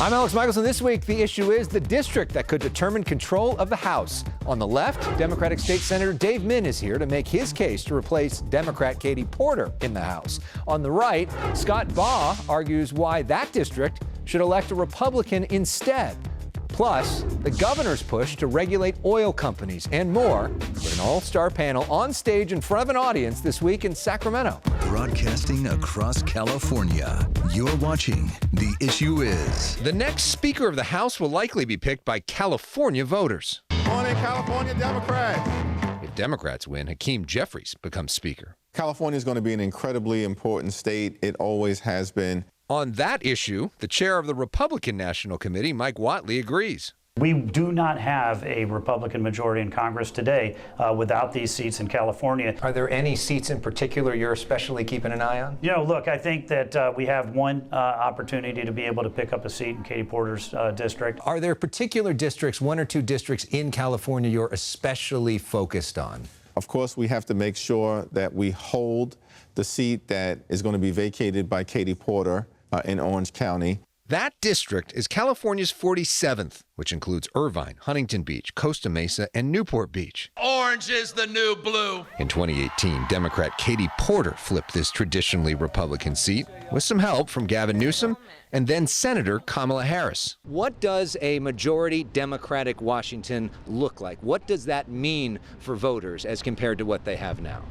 I'm Elex Michaelson. This week, the issue is the district that could determine control of the House. On the left, Democratic State Senator Dave Min is here to make his case to replace Democrat Katie Porter in the House. On the right, Scott Baugh argues why that district should elect a Republican instead. Plus, the governor's push to regulate oil companies and more with an all-star panel on stage in front of an audience this week in Sacramento. Broadcasting across California, you're watching The Issue Is. The next Speaker of the House will likely be picked by California voters. Morning, California Democrats. If Democrats win, Hakeem Jeffries becomes Speaker. California is going to be an incredibly important state. It always has been. On that issue, the chair of the Republican National Committee, Mike Whatley, agrees. We do not have a Republican majority in Congress today without these seats in California. Are there any seats in particular you're especially keeping an eye on? You know, look, I think that we have one opportunity to be able to pick up a seat in Katie Porter's district. Are there particular districts, one or two districts in California you're especially focused on? Of course, we have to make sure that we hold the seat that is going to be vacated by Katie Porter in Orange County. That district is California's 47th, which includes Irvine, Huntington Beach, Costa Mesa, and Newport Beach. Orange is the new blue. In 2018, Democrat Katie Porter flipped this traditionally Republican seat with some help from Gavin Newsom and then Senator Kamala Harris. What does a majority Democratic Washington look like? What does that mean for voters as compared to what they have now?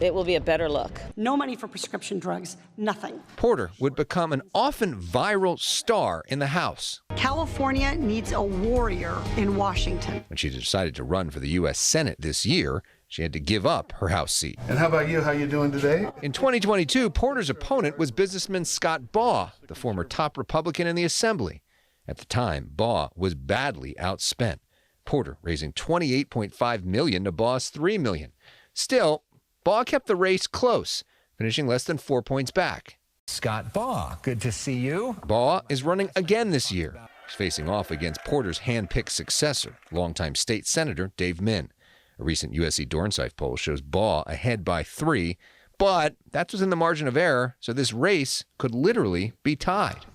It will be a better look. No money for prescription drugs, nothing. Porter would become an often viral star in the House. California needs a warrior in Washington. When she decided to run for the U.S. Senate this year, she had to give up her House seat. And how about you? How you doing today? In 2022, Porter's opponent was businessman Scott Baugh, the former top Republican in the Assembly. At the time, Baugh was badly outspent. Porter raising $28.5 million to Baugh's $3 million. Still, Baugh kept the race close, finishing less than 4 points back. Scott Baugh, good to see you. Baugh is running again this year. He's facing off against Porter's hand-picked successor, longtime state senator Dave Min. A recent USC Dornsife poll shows Baugh ahead by 3, but that's within the margin of error, so this race could literally be tied.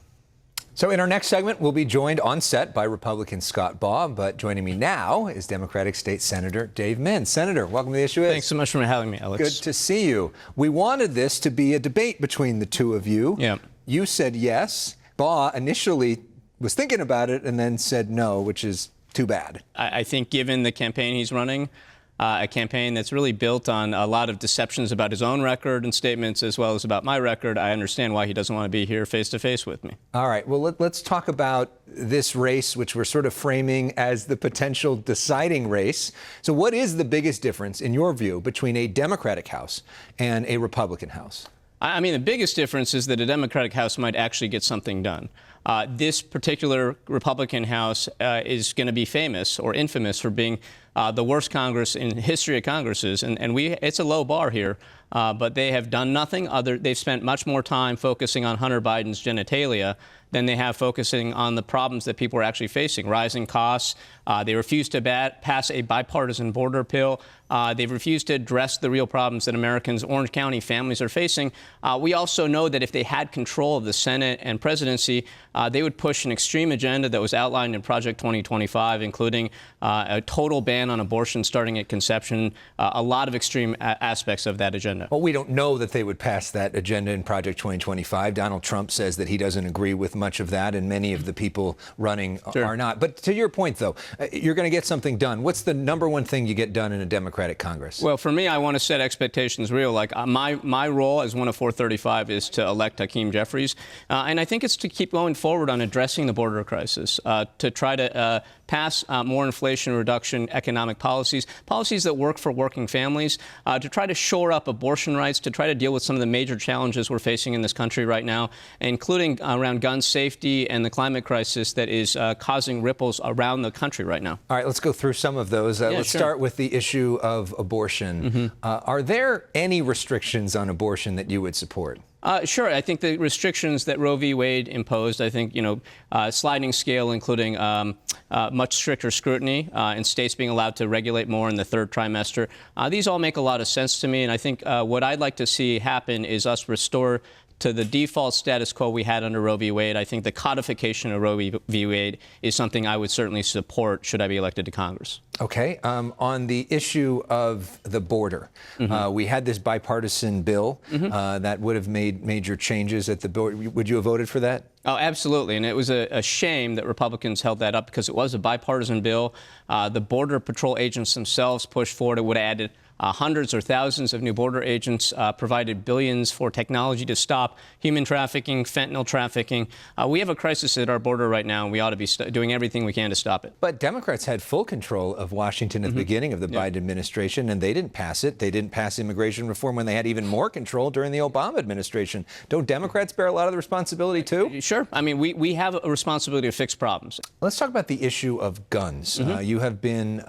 So in our next segment, we'll be joined on set by Republican Scott Baugh, but joining me now is Democratic State Senator Dave Min. Senator, welcome to The Issue Is. Thanks so much for having me, Alex. Good to see you. We wanted this to be a debate between the two of you. Yeah. You said yes. Baugh initially was thinking about it and then said no, which is too bad. I think given the campaign he's running, a campaign that's really built on a lot of deceptions about his own record and statements as well as about my record, I understand why he doesn't want to be here face-to-face with me. All right. Well, let's talk about this race, which we're sort of framing as the potential deciding race. So what is the biggest difference, in your view, between a Democratic House and a Republican House? I mean, the biggest difference is that a Democratic House might actually get something done. This particular Republican House is going to be famous or infamous for being the worst Congress in the history of Congresses, and it's a low bar here, but they have done nothing other. They've spent much more time focusing on Hunter Biden's genitalia than they have focusing on the problems that people are actually facing, rising costs. They refuse to pass a bipartisan border bill. They've refused to address the real problems that Americans, Orange County families are facing. We also know that if they had control of the Senate and presidency, they would push an extreme agenda that was outlined in Project 2025, including a total ban on abortion starting at conception, a lot of extreme aspects of that agenda. Well, we don't know that they would pass that agenda in Project 2025. Donald Trump says that he doesn't agree with much of that, and many of the people running are not. But to your point, though, you're going to get something done. What's the number one thing you get done in a Democratic Congress? Well, for me, I want to set expectations real. Like my role as one of 435 is to elect Hakeem Jeffries, and I think it's to keep going forward on addressing the border crisis, to try to pass more inflation reduction economic policies that work for working families, to try to shore up abortion rights, to try to deal with some of the major challenges we're facing in this country right now, including around gun safety and the climate crisis that is causing ripples around the country right now. All right, let's go through some of those. Let's start with the issue of abortion. Are there any restrictions on abortion that you would support? Sure. I think the restrictions that Roe v. Wade imposed, I think, sliding scale, including much stricter scrutiny and states being allowed to regulate more in the third trimester. These all make a lot of sense to me. And I think what I'd like to see happen is us restore to the default status quo we had under Roe v. Wade. I think the codification of Roe v. Wade is something I would certainly support should I be elected to Congress. Okay. On the issue of the border, we had this bipartisan bill that would have made major changes at the border. Would you have voted for that? Oh, absolutely. And it was a shame that Republicans held that up because it was a bipartisan bill. The Border Patrol agents themselves pushed forward. It would have added hundreds or thousands of new border agents, provided billions for technology to stop human trafficking, fentanyl trafficking. We have a crisis at our border right now, and we ought to be doing everything we can to stop it. But Democrats had full control of Washington at the beginning of the Biden administration, and they didn't pass it. They didn't pass immigration reform when they had even more control during the Obama administration. Don't Democrats bear a lot of the responsibility, too? Sure. I mean, we have a responsibility to fix problems. Let's talk about the issue of guns. You have been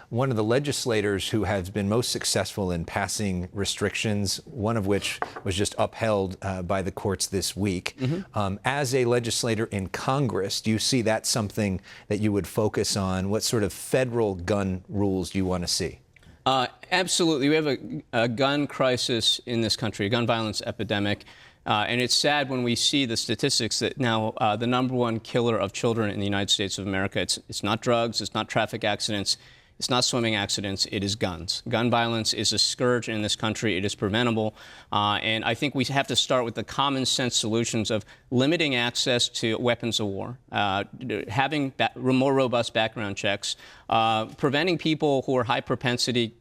one of the legislators who has been most successful in passing restrictions, one of which was just upheld by the courts this week. As a legislator in Congress, do you see that something that you would focus on? What sort of federal gun rules do you want to see? Absolutely. We have a gun crisis in this country, a gun violence epidemic. And it's sad when we see the statistics that now the #1 killer of children in the United States of America, it's not drugs, it's not traffic accidents, it's not swimming accidents, it is guns. Gun violence is a scourge in this country. It is preventable. And I think we have to start with the common sense solutions of limiting access to weapons of war, having more robust background checks, preventing people who are high propensity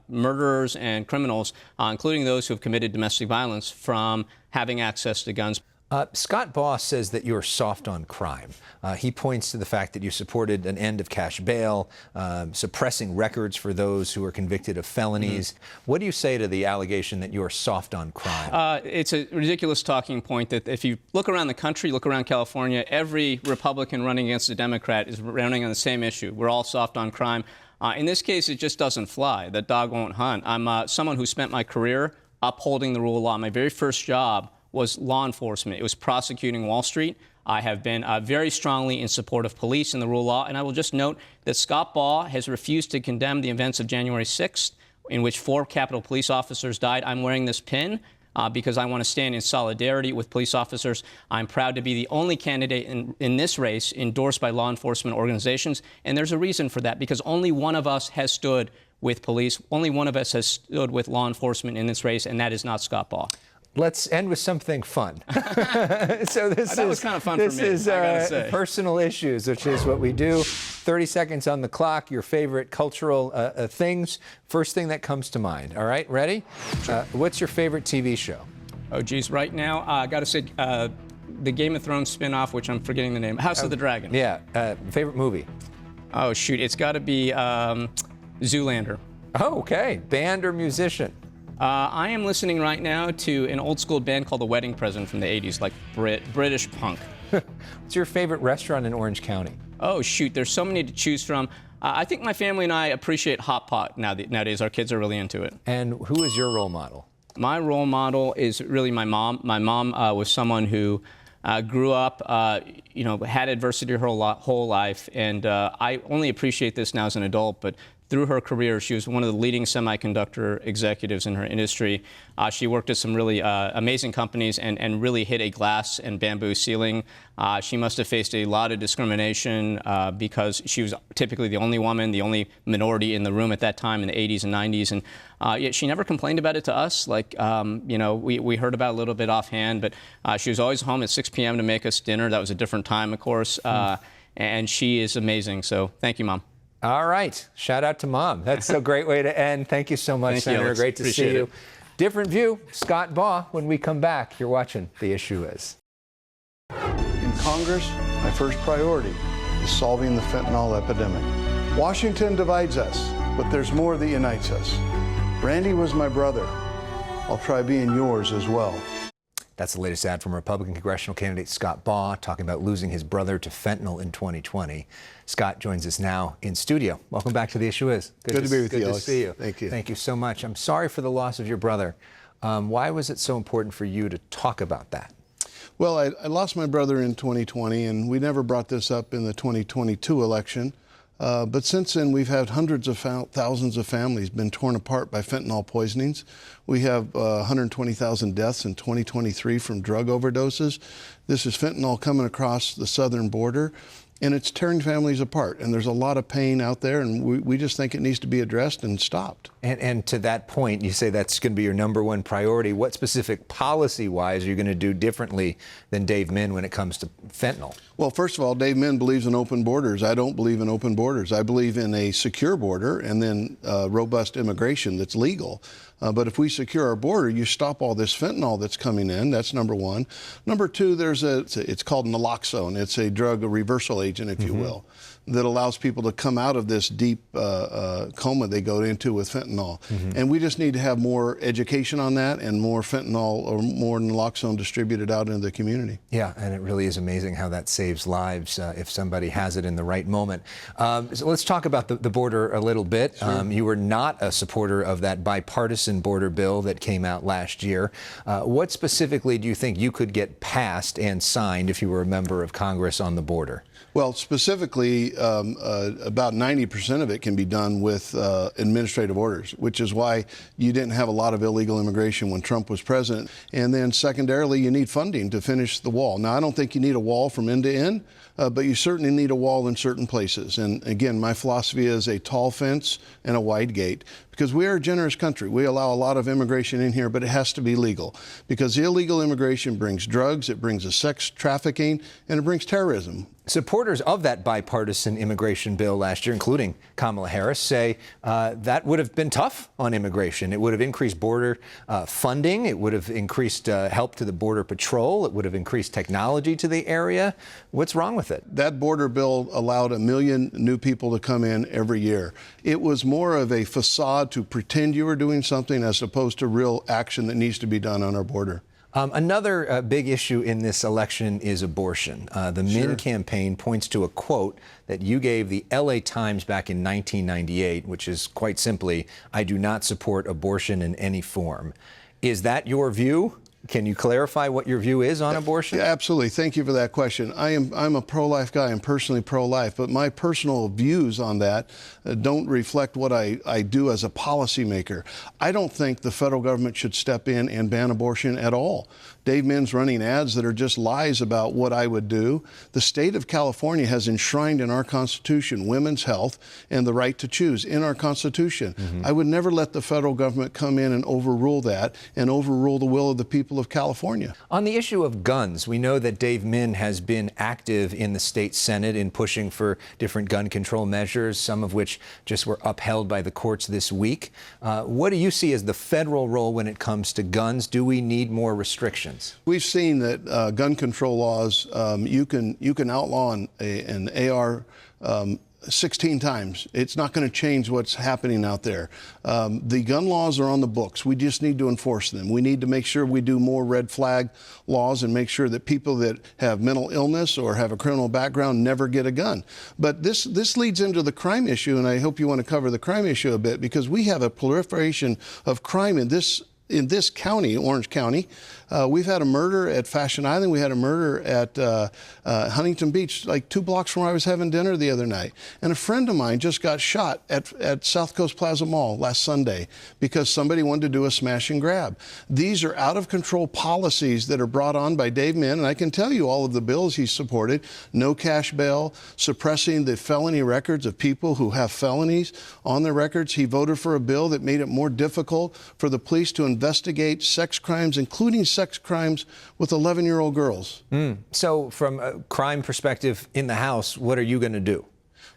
murderers and criminals, including those who have committed domestic violence, from having access to guns. Scott Baugh says that you're soft on crime. He points to the fact that you supported an end of cash bail, suppressing records for those who are convicted of felonies. What do you say to the allegation that you're soft on crime? It's a ridiculous talking point that if you look around the country, look around California, every Republican running against a Democrat is running on the same issue. We're all soft on crime. In this case, it just doesn't fly. The dog won't hunt. I'm someone who spent my career upholding the rule of law. My very first job was law enforcement. It was prosecuting Wall Street. I have been very strongly in support of police and the rule of law. And I will just note that Scott Baugh has refused to condemn the events of January 6th, in which 4 Capitol police officers died. I'm wearing this pin because I want to stand in solidarity with police officers. I'm proud to be the only candidate in this race endorsed by law enforcement organizations. And there's a reason for that, because only one of us has stood with police. Only one of us has stood with law enforcement in this race, and that is not Scott Baugh. Let's end with something fun. So that was kind of fun for me, This is personal issues, which is what we do. 30 seconds on the clock. Your favorite cultural things. First thing that comes to mind. All right, ready? What's your favorite TV show? Oh, geez. Right now, I got to say the Game of Thrones spinoff, which I'm forgetting the name. House of the Dragon. Yeah. Favorite movie? Oh, shoot. It's got to be Zoolander. Oh, okay. Band or musician? I am listening right now to an old school band called The Wedding Present from the 80s, like British punk. What's your favorite restaurant in Orange County? Oh, shoot. There's so many to choose from. I think my family and I appreciate hot pot nowadays. Our kids are really into it. And who is your role model? My role model is really my mom. My mom was someone who grew up, had adversity her whole life. And I only appreciate this now as an adult, but through her career, she was one of the leading semiconductor executives in her industry. She worked at some really amazing companies and really hit a glass and bamboo ceiling. She must have faced a lot of discrimination because she was typically the only woman, the only minority in the room at that time in the 80s and 90s. And yet she never complained about it to us. Like, we heard about it a little bit offhand, but she was always home at 6 p.m. to make us dinner. That was a different time, of course. And she is amazing. So thank you, Mom. All right. Shout out to Mom. That's a great way to end. Thank you so much, Senator. Alex. Great to see you. Different view. Scott Baugh. When we come back, you're watching The Issue Is. In Congress, my first priority is solving the fentanyl epidemic. Washington divides us, but there's more that unites us. Randy was my brother. I'll try being yours as well. That's the latest ad from Republican congressional candidate Scott Baugh talking about losing his brother to fentanyl in 2020. Scott joins us now in studio. Welcome back to The Issue Is. Good to be with you, Good to Alex. see you. Thank you. Thank you so much. I'm sorry for the loss of your brother. Why was it so important for you to talk about that? Well, I lost my brother in 2020, and we never brought this up in the 2022 election. But since then, we've had hundreds of thousands of families been torn apart by fentanyl poisonings. We have 120,000 deaths in 2023 from drug overdoses. This is fentanyl coming across the southern border, and it's tearing families apart. And there's a lot of pain out there, and we just think it needs to be addressed and stopped. And to that point, you say that's going to be your number one priority. What specific policy-wise are you going to do differently than Dave Min when it comes to fentanyl? Well, first of all, Dave Min believes in open borders. I don't believe in open borders. I believe in a secure border and then robust immigration that's legal. But if we secure our border, you stop all this fentanyl that's coming in. That's number one. Number two, it's called naloxone. It's a drug, a reversal agent, if you will, that allows people to come out of this deep coma they go into with fentanyl. And we just need to have more education on that and more fentanyl or more naloxone distributed out into the community. Yeah, and it really is amazing how that saves lives if somebody has it in the right moment. So let's talk about the border a little bit. Sure. You were not a supporter of that bipartisan border bill that came out last year. What specifically do you think you could get passed and signed if you were a member of Congress on the border? Well, specifically, about 90% of it can be done with administrative orders, which is why you didn't have a lot of illegal immigration when Trump was president. And then secondarily, you need funding to finish the wall. Now, I don't think you need a wall from end to end, but you certainly need a wall in certain places. And again, my philosophy is a tall fence and a wide gate, because we are a generous country. We allow a lot of immigration in here, but it has to be legal, because illegal immigration brings drugs, it brings a sex trafficking, and it brings terrorism. Supporters of that bipartisan immigration bill last year, including Kamala Harris, say that would have been tough on immigration. It would have increased border funding. It would have increased help to the Border Patrol. It would have increased technology to the area. What's wrong with it? That border bill allowed 1 million new people to come in every year. It was more of a facade to pretend you were doing something as opposed to real action that needs to be done on our border. Another big issue in this election is abortion. The Min campaign points to a quote that you gave the LA Times back in 1998, which is quite simply, "I do not support abortion in any form." Is that your view? Can you clarify what your view is on abortion? Yeah, absolutely. Thank you for that question. I'm a pro-life guy. I'm personally pro-life, but my personal views on that don't reflect what I do as a policymaker. I don't think the federal government should step in and ban abortion at all. Dave Min's running ads that are just lies about what I would do. The state of California has enshrined in our Constitution women's health and the right to choose in our Constitution. I would never let the federal government come in and overrule that and overrule the will of the people of California. On the issue of guns, we know that Dave Min has been active in the state Senate in pushing for different gun control measures, some of which just were upheld by the courts this week. What do you see as the federal role when it comes to guns? Do we need more restrictions? We've seen that gun control laws, you can outlaw an AR 16 times. It's not going to change what's happening out there. The gun laws are on the books. We just need to enforce them. We need to make sure we do more red flag laws and make sure that people that have mental illness or have a criminal background never get a gun. But this leads into the crime issue, and I hope you want to cover the crime issue a bit, because we have a proliferation of crime in this county, Orange County. We've had a murder at Fashion Island. We had a murder at Huntington Beach, like 2 blocks from where I was having dinner the other night. And a friend of mine just got shot at South Coast Plaza Mall last Sunday because somebody wanted to do a smash and grab. These are out of control policies that are brought on by Dave Min, and I can tell you all of the bills he supported: no cash bail, suppressing the felony records of people who have felonies on their records. He voted for a bill that made it more difficult for the police to investigate sex crimes, including sex crimes with 11-year-old girls. So from a crime perspective in the House, what are you going to do?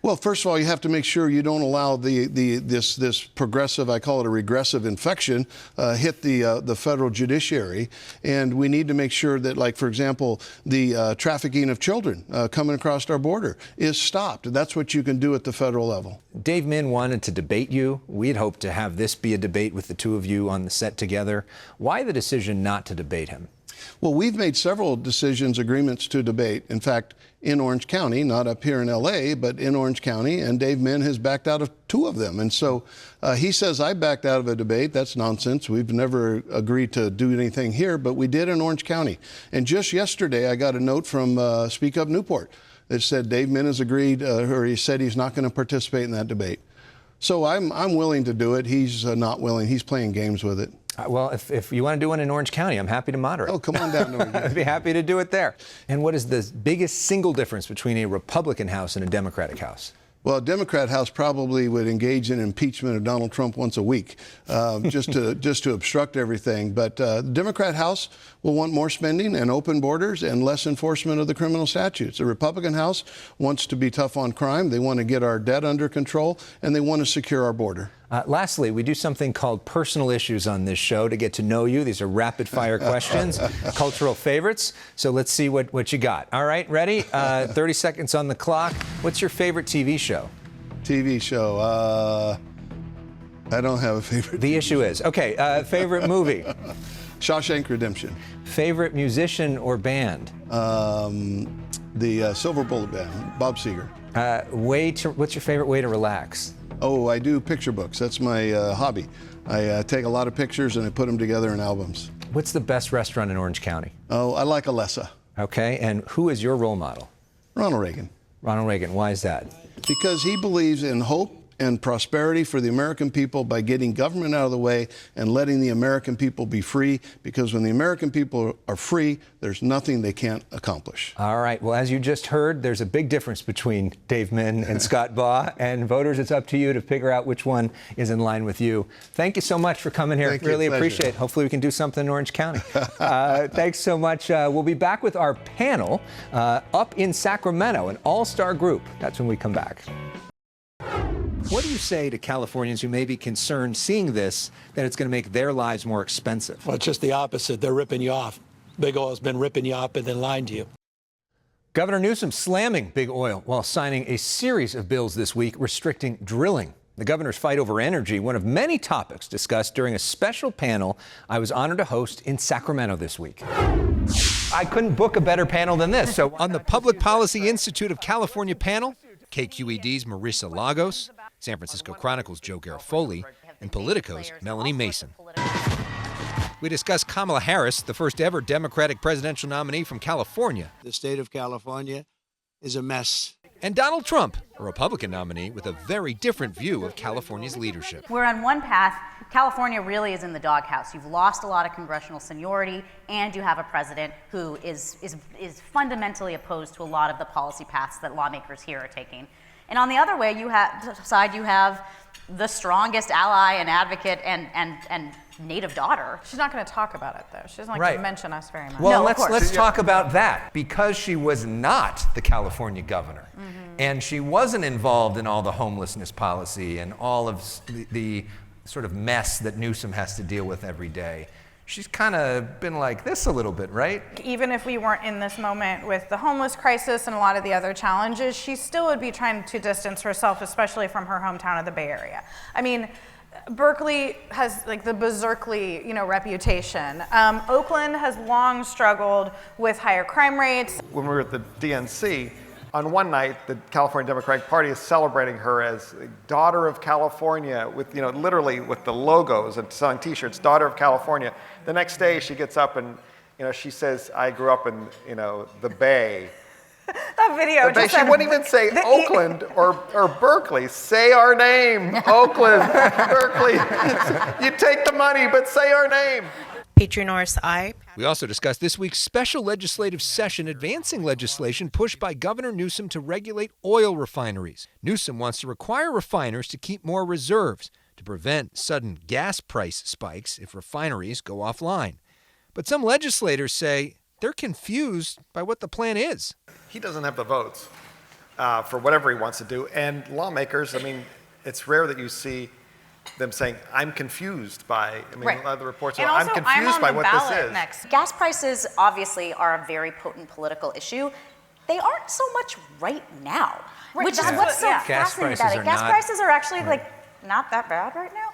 Well, first of all, you have to make sure you don't allow this progressive, I call it a regressive infection, hit the federal judiciary. And we need to make sure that, like, for example, the trafficking of children coming across our border is stopped. That's what you can do at the federal level. Dave Min wanted to debate you. We'd hoped to have this be a debate with the two of you on the set together. Why the decision not to debate him? Well, we've made several decisions, agreements to debate. In fact, in Orange County, not up here in L.A., but in Orange County, and Dave Min has backed out of 2 of them. And so he says, I backed out of a debate. That's nonsense. We've never agreed to do anything here, but we did in Orange County. And just yesterday, I got a note from Speak Up Newport. that said Dave Min has agreed, or he said he's not going to participate in that debate. So I'm willing to do it. He's not willing. He's playing games with it. Well, if you want to do one in Orange County, I'm happy to moderate. Oh, come on down to Orange County. I'd be happy to do it there. And what is the biggest single difference between a Republican House and a Democratic House? Well, a Democrat House probably would engage in impeachment of Donald Trump once a week, just to obstruct everything. But the Democrat House will want more spending and open borders and less enforcement of the criminal statutes. The Republican House wants to be tough on crime. They want to get our debt under control, and they want to secure our border. Lastly, we do something called personal issues on this show to get to know you. These are rapid-fire questions, cultural favorites. So let's see what you got. All right, ready? 30 seconds on the clock. What's your favorite TV show? TV show. I don't have a favorite. The issue is. Okay, favorite movie? Shawshank Redemption. Favorite musician or band? The Silver Bullet Band, Bob Seger. What's your favorite way to relax? Oh, I do picture books. That's my hobby. I take a lot of pictures and I put them together in albums. What's the best restaurant in Orange County? Oh, I like Alessa. Okay, and who is your role model? Ronald Reagan. Ronald Reagan, why is that? Because he believes in hope and prosperity for the American people by getting government out of the way and letting the American people be free, because when the American people are free, there's nothing they can't accomplish. All right. Well, as you just heard, there's a big difference between Dave Min and Scott Baugh, and voters, it's up to you to figure out which one is in line with you. Thank you so much for coming here. Thank you. Really Pleasure. appreciate it. Hopefully we can do something in Orange County. Thanks so much. We'll be back with our panel up in Sacramento, an all-star group. That's when we come back. What do you say to Californians who may be concerned seeing this, that it's going to make their lives more expensive? Well, it's just the opposite. They're ripping you off. Big Oil's been ripping you off and then lying to you. Governor Newsom slamming Big Oil while signing a series of bills this week restricting drilling. The governor's fight over energy, one of many topics discussed during a special panel I was honored to host in Sacramento this week. I couldn't book a better panel than this. So on the Public Policy Institute of California panel, KQED's Marisa Lagos, San Francisco Chronicle's Joe Garofoli, and Politico's Melanie Mason. We discuss Kamala Harris, the first ever Democratic presidential nominee from California. The state of California is a mess. And Donald Trump, a Republican nominee with a very different view of California's leadership. We're on one path. California really is in the doghouse. You've lost a lot of congressional seniority, and you have a president who is fundamentally opposed to a lot of the policy paths that lawmakers here are taking. And on the other way, you have the strongest ally and advocate and native daughter. She's not going to talk about it, though. She doesn't like to mention us very much. Well, let's talk about that, because she was not the California governor, and she wasn't involved in all the homelessness policy and all of the sort of mess that Newsom has to deal with every day. She's kind of been like this a little bit, right? Even if we weren't in this moment with the homeless crisis and a lot of the other challenges, she still would be trying to distance herself, especially from her hometown of the Bay Area. I mean, Berkeley has like the berserkly, reputation. Oakland has long struggled with higher crime rates. When we were at the DNC, on one night, the California Democratic Party is celebrating her as daughter of California with, literally with the logos and selling T-shirts, daughter of California. The next day, she gets up and, she says, I grew up in, the Bay. That video. She wouldn't even say Oakland or Berkeley. Say our name, Oakland, Berkeley. You take the money, but say our name. Petrie Norris, aye. We also discussed this week's special legislative session advancing legislation pushed by Governor Newsom to regulate oil refineries. Newsom wants to require refiners to keep more reserves to prevent sudden gas price spikes if refineries go offline. But some legislators say they're confused by what the plan is. He doesn't have the votes for whatever he wants to do. And lawmakers, it's rare that you see them saying, I'm confused by, a lot of the reports are, I'm confused by what this is. Next. Gas prices obviously are a very potent political issue. They aren't so much right now, which is what's so fascinating about it. Gas prices are actually not that bad right now.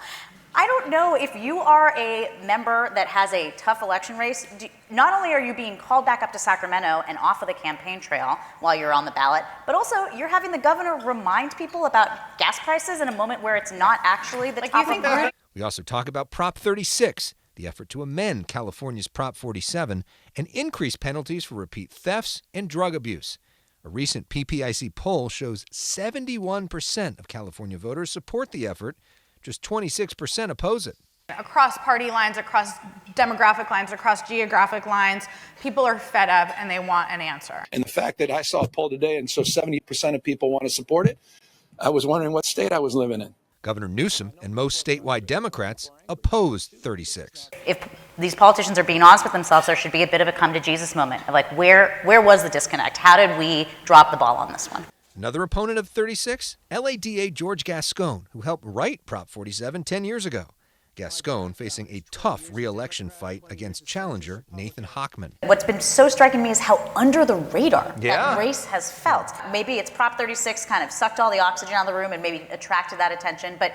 I don't know if you are a member that has a tough election race, not only are you being called back up to Sacramento and off of the campaign trail while you're on the ballot, but also you're having the governor remind people about gas prices in a moment where it's not actually the top of the. We also talk about Prop 36, the effort to amend California's Prop 47 and increase penalties for repeat thefts and drug abuse. A recent PPIC poll shows 71% of California voters support the effort, just 26% oppose it. Across party lines, across demographic lines, across geographic lines, people are fed up and they want an answer. And the fact that I saw a poll today and so 70% of people want to support it, I was wondering what state I was living in. Governor Newsom and most statewide Democrats opposed 36. If these politicians are being honest with themselves, there should be a bit of a come to Jesus moment. Like, where was the disconnect? How did we drop the ball on this one? Another opponent of 36, LADA George Gascon, who helped write Prop 47 10 years ago. Gascon facing a tough re-election fight against challenger Nathan Hochman. What's been so striking me is how under the radar that race has felt. Maybe it's Prop 36 kind of sucked all the oxygen out of the room and maybe attracted that attention, but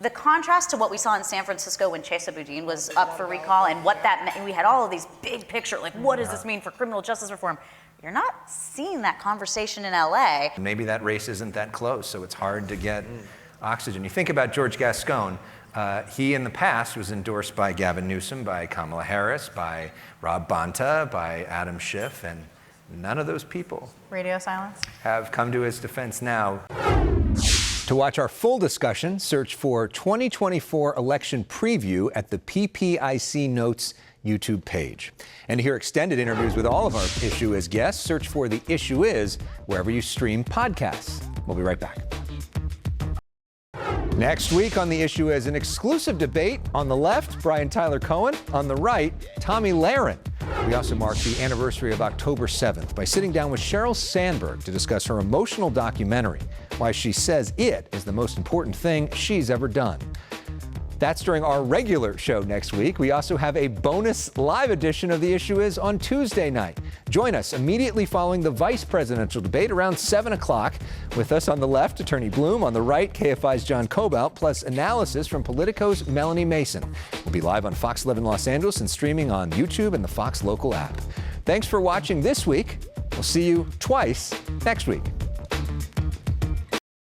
the contrast to what we saw in San Francisco when Chesa Boudin was up for recall and what that meant, we had all of these big picture, like what does this mean for criminal justice reform? You're not seeing that conversation in LA. Maybe that race isn't that close, so it's hard to get oxygen. You think about George Gascon. He in the past was endorsed by Gavin Newsom, by Kamala Harris, by Rob Bonta, by Adam Schiff, and none of those people Radio silence. have come to his defense now. To watch our full discussion, search for 2024 election preview at the PPIC Notes YouTube page. And to hear extended interviews with all of our Issue Is guests, search for The Issue Is wherever you stream podcasts. We'll be right back. Next week on The Issue Is an exclusive debate. On the left, Brian Tyler Cohen. On the right, Tommy Lahren. We also mark the anniversary of October 7th by sitting down with Sheryl Sandberg to discuss her emotional documentary, why she says it is the most important thing she's ever done. That's during our regular show next week. We also have a bonus live edition of The Issue Is on Tuesday night. Join us immediately following the vice presidential debate around 7 o'clock. With us on the left, Attorney Bloom. On the right, KFI's John Cobalt, plus analysis from Politico's Melanie Mason. We'll be live on Fox 11 Los Angeles and streaming on YouTube and the Fox Local app. Thanks for watching this week. We'll see you twice next week.